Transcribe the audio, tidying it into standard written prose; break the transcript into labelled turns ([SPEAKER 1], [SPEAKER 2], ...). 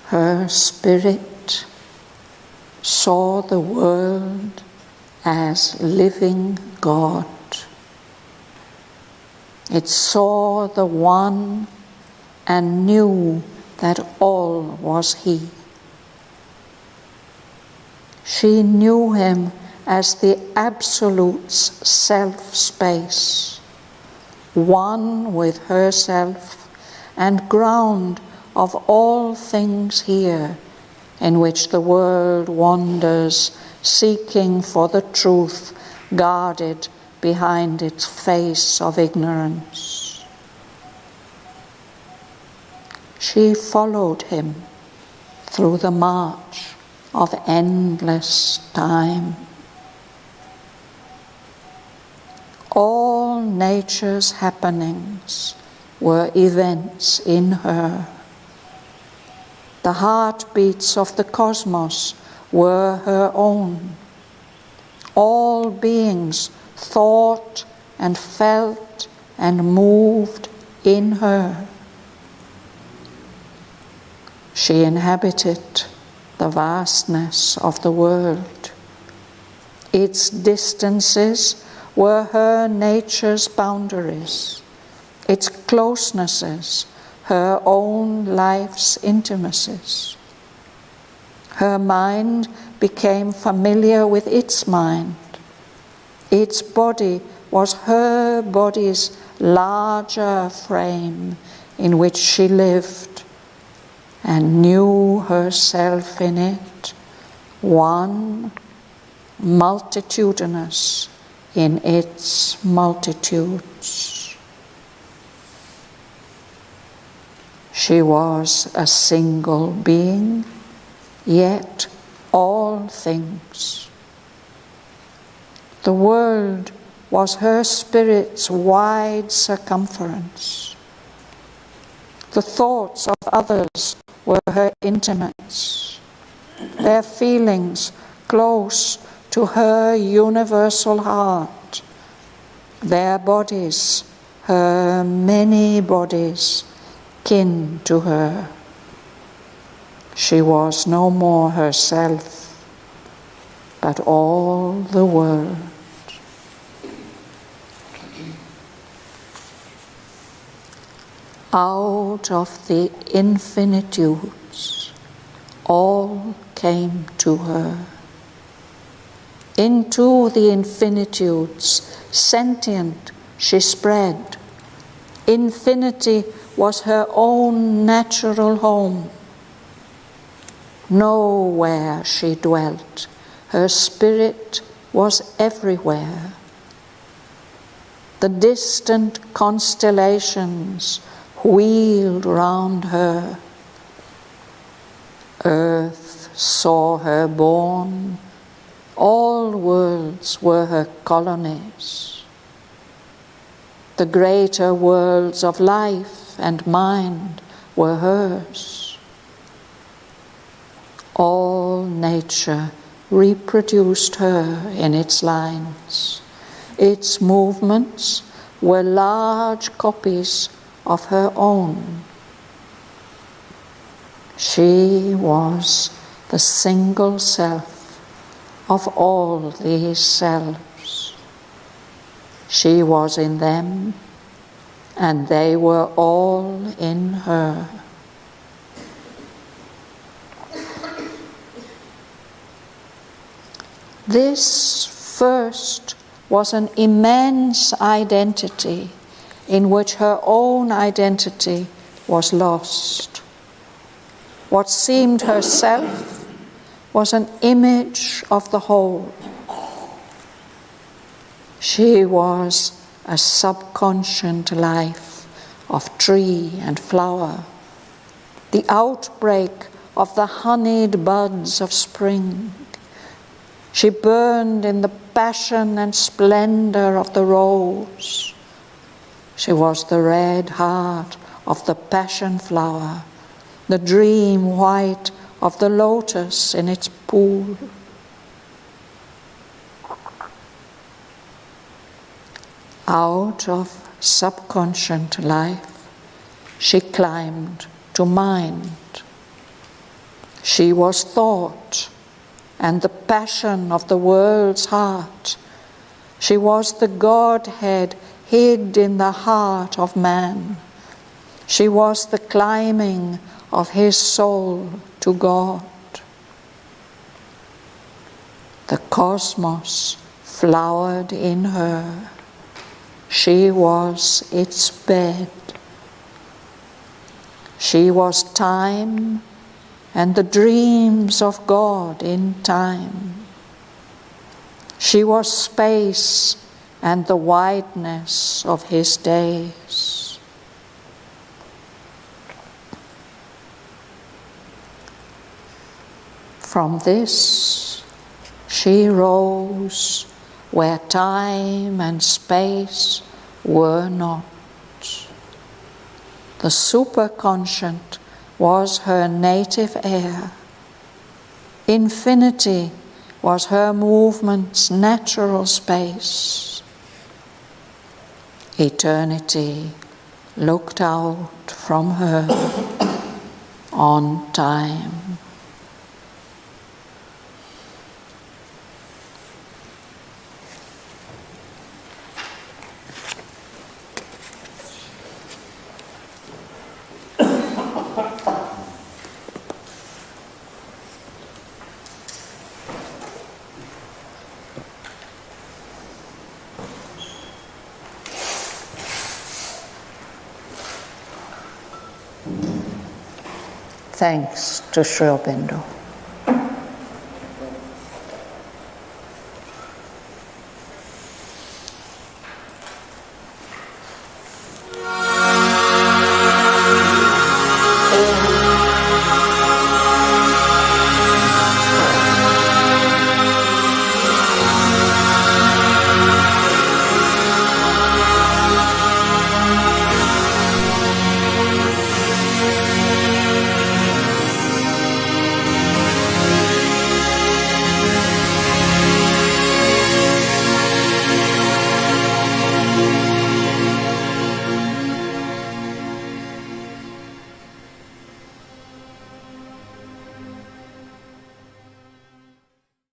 [SPEAKER 1] Her spirit saw the world as living God. It saw the One and knew that all was He. She knew Him as the Absolute's self-space, one with herself and ground of all things here, in which the world wanders, seeking for the truth guarded behind its face of ignorance. She followed Him through the march of endless time. All nature's happenings were events in her. The heartbeats of the cosmos were her own. All beings thought and felt and moved in her. She inhabited the vastness of the world. Its distances were her nature's boundaries, its closenesses, her own life's intimacies. Her mind became familiar with its mind. Its body was her body's larger frame in which she lived and knew herself in it, one, multitudinous in its multitudes. She was a single being, yet all things. The world was her spirit's wide circumference. The thoughts of others were her intimates, their feelings close to her universal heart, their bodies, her many bodies, kin to her. She was no more herself, but all the world. Out of the infinitudes, all came to her. Into the infinitudes, sentient, she spread. Infinity was her own natural home. Nowhere she dwelt. Her spirit was everywhere. The distant constellations wheeled round her. Earth saw her born. All worlds were her colonies. The greater worlds of life and mind were hers. All nature reproduced her in its lines. Its movements were large copies of her own. She was the single self of all these selves. She was in them, and they were all in her. This first was an immense identity in which her own identity was lost. What seemed herself was an image of the whole. She was a subconscient life of tree and flower, the outbreak of the honeyed buds of spring. She burned in the passion and splendor of the rose. She was the red heart of the passion flower, the dream white of the lotus in its pool. Out of subconscient life, she climbed to mind. She was thought and the passion of the world's heart. She was the Godhead hid in the heart of man. She was the climbing of his soul to God. The cosmos flowered in her. She was its bed. She was time and the dreams of God in time. She was space and the wideness of his days. From this she rose where time and space were not. The superconscient was her native air. Infinity was her movement's natural space. Eternity looked out from her on time. Thanks to Sri Aurobindo.